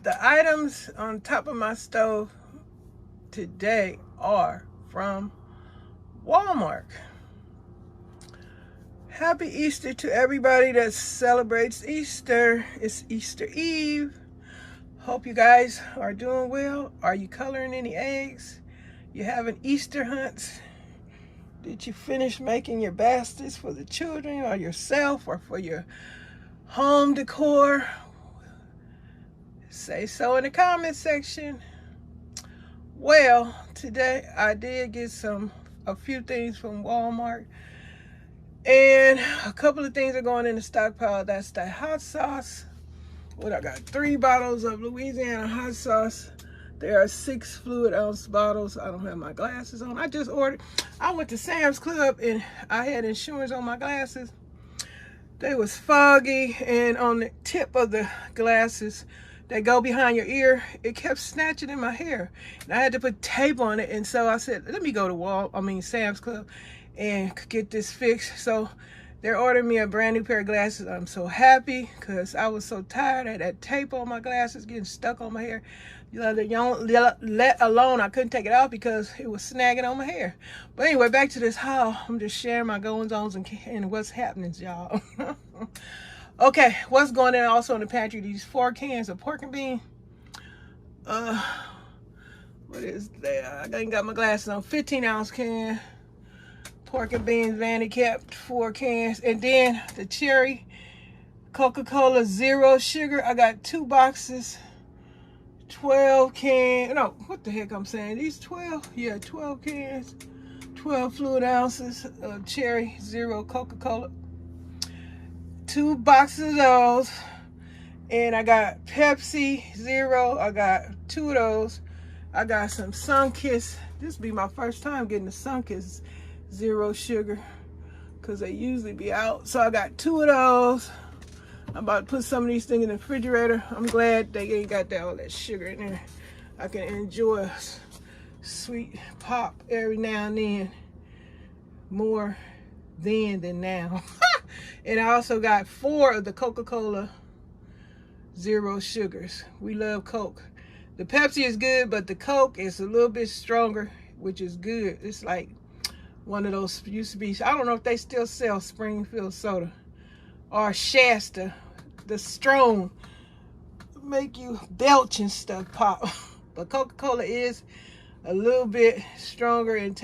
The items on top of my stove today are from Walmart. Happy Easter to everybody that celebrates Easter. It's Easter Eve. Hope you guys are doing well. Are you coloring any eggs? You having Easter hunts? Did you finish making your baskets for the children or yourself or for your home decor? Say so in the comment section. Well, today I did get a few things from Walmart, and a couple of things are going in the stockpile. That's the hot sauce. What I got, 3 bottles of Louisiana hot sauce. There are 6 fluid ounce bottles. I don't have my glasses on. I just ordered. I went to Sam's Club and I had insurance on my glasses. They was foggy, and on the tip of the glasses that go behind your ear, it kept snatching in my hair. And I had to put tape on it. And so I said, let me go to Sam's Club and get this fixed. So they're ordering me a brand new pair of glasses. I'm so happy because I was so tired. I had that tape on my glasses getting stuck on my hair. Let alone I couldn't take it off because it was snagging on my hair. But anyway, back to this haul. I'm just sharing my goings-ons and what's happening, y'all. Okay, what's going on also in the pantry? These 4 cans of pork and bean. What is that? I ain't got my glasses on. 15 ounce can. Pork and beans, vanity capped, 4 cans. And then the cherry Coca-Cola zero sugar. I got 2 boxes. 12 cans. No, what the heck I'm saying? These 12? Yeah, 12 cans. 12 fluid ounces of cherry zero Coca-Cola. 2 boxes of those. And I got Pepsi Zero. I got 2 of those. I got some Sunkist. This will be my first time getting the Sunkist zero sugar, because they usually be out. So I got 2 of those. I'm about to put some of these things in the refrigerator. I'm glad they ain't got all that sugar in there. I can enjoy a sweet pop every now and then. More then than now. And I also got 4 of the Coca-Cola zero sugars. We love Coke. The Pepsi is good, but the Coke is a little bit stronger, which is good. It's like one of those used to be, I don't know if they still sell Springfield soda or Shasta. The strong make you belch and stuff pop. But Coca-Cola is a little bit stronger and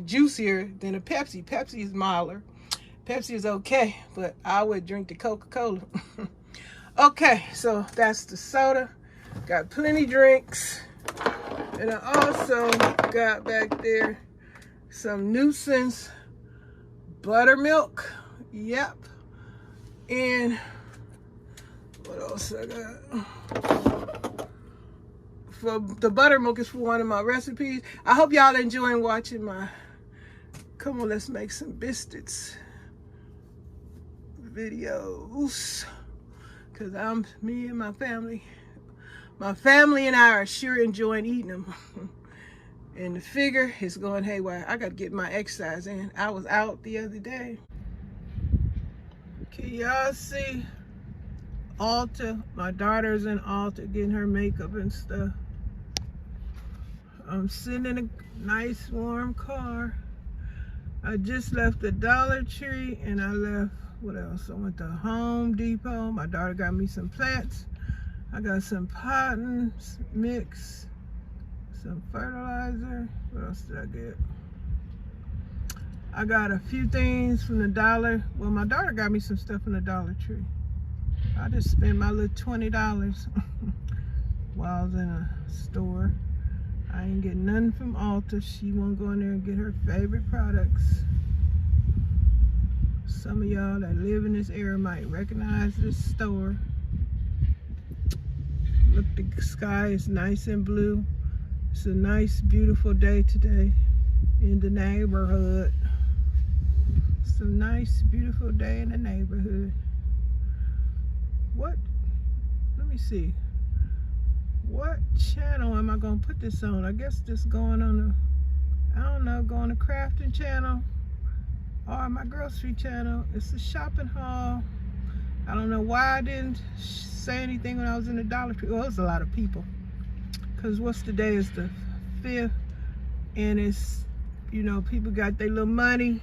juicier than a Pepsi. Pepsi is milder. Pepsi is okay, but I would drink the Coca-Cola. Okay, so that's the soda. Got plenty drinks. And I also got back there some Nuisance buttermilk. Yep. And what else I got? For the buttermilk is for one of my recipes. I hope y'all enjoying watching my come on, let's make some biscuits videos, because me and my family and I are sure enjoying eating them. And the figure is going haywire. I got to get my exercise in. I was out the other day. Can y'all see Ulta? My daughter's in Ulta getting her makeup and stuff. I'm sitting in a nice warm car. I just left the Dollar Tree and I left, what else? I went to Home Depot. My daughter got me some plants. I got some cotton mix, some fertilizer. What else did I get? I got a few things from the Dollar. Well, my daughter got me some stuff from the Dollar Tree. I just spent my little $20 while I was in a store. I ain't getting nothing from Ulta. She won't go in there and get her favorite products. Some of y'all that live in this area might recognize this store. Look, the sky is nice and blue. It's a nice, beautiful day today in the neighborhood. It's a nice, beautiful day in the neighborhood. What? Let me see. What channel am I going to put this on? I guess this going on the, I don't know, going to crafting channel or my grocery channel. It's a shopping haul. I don't know why I didn't say anything when I was in the Dollar Tree. Well, it was a lot of people. Because what's today is the 5th. And it's, you know, people got their little money.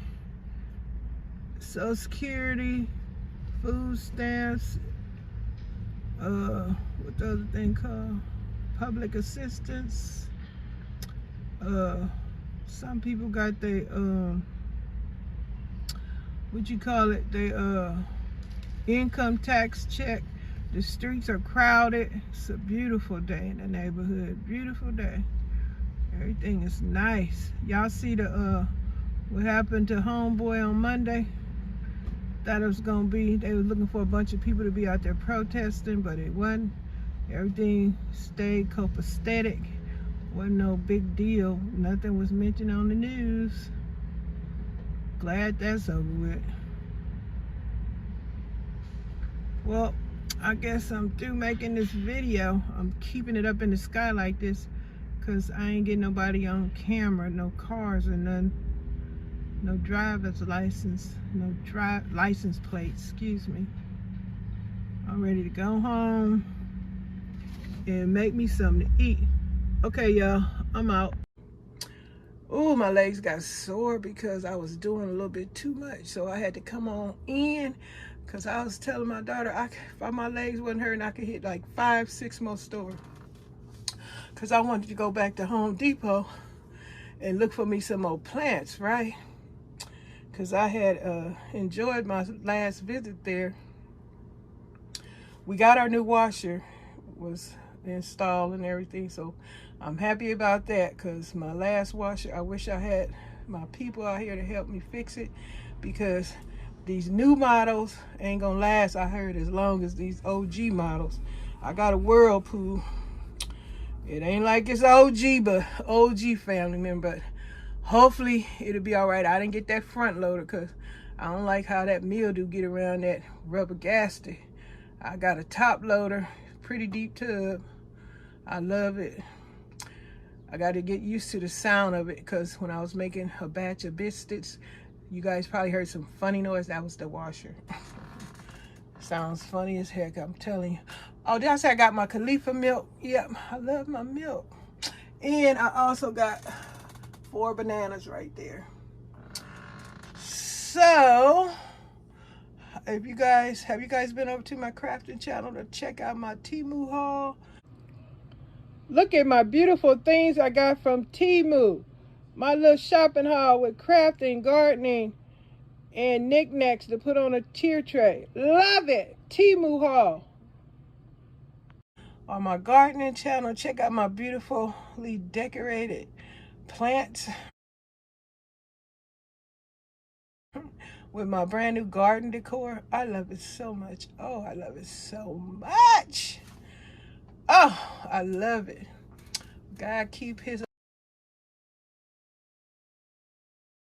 Social Security, food stamps, what the other thing called? Public assistance. Some people got their, what you call it? Their income tax check. The streets are crowded. It's a beautiful day in the neighborhood. Beautiful day. Everything is nice. Y'all see the what happened to Homeboy on Monday? Thought it was gonna be, they were looking for a bunch of people to be out there protesting, but it wasn't. Everything stayed copacetic. Wasn't no big deal. Nothing was mentioned on the news. Glad that's over with. Well, I guess I'm through making this video. I'm keeping it up in the sky like this because I ain't getting nobody on camera, no cars or none. No driver's license, no license plate, excuse me. I'm ready to go home and make me something to eat. Okay, y'all, I'm out. Ooh, my legs got sore because I was doing a little bit too much. So I had to come on in because I was telling my daughter if my legs wasn't hurting, I could hit like 5, 6 more stores. Because I wanted to go back to Home Depot and look for me some more plants, right? Because I had enjoyed my last visit there. We got our new washer, was installed and everything, so I'm happy about that. Because my last washer, I wish I had my people out here to help me fix it, because these new models ain't gonna last, I heard, as long as these OG models. I got a Whirlpool. It ain't like it's OG, but OG family member. But hopefully it'll be all right. I didn't get that front loader because I don't like how that mildew get around that rubber gasket. I got a top loader, pretty deep tub. I love it. I got to get used to the sound of it because when I was making a batch of biscuits, you guys probably heard some funny noise. That was the washer. Sounds funny as heck, I'm telling you. Oh, did I say I got my Khalifa milk? Yep, I love my milk. And I also got 4 bananas right there. So, have you guys been over to my crafting channel to check out my Temu haul? Look at my beautiful things I got from Temu. My little shopping haul with crafting, gardening, and knickknacks to put on a tier tray. Love it. Temu haul. On my gardening channel, check out my beautifully decorated plants with my brand new garden decor. I love it so much. Oh, I love it so much. Oh, I love it. God keep his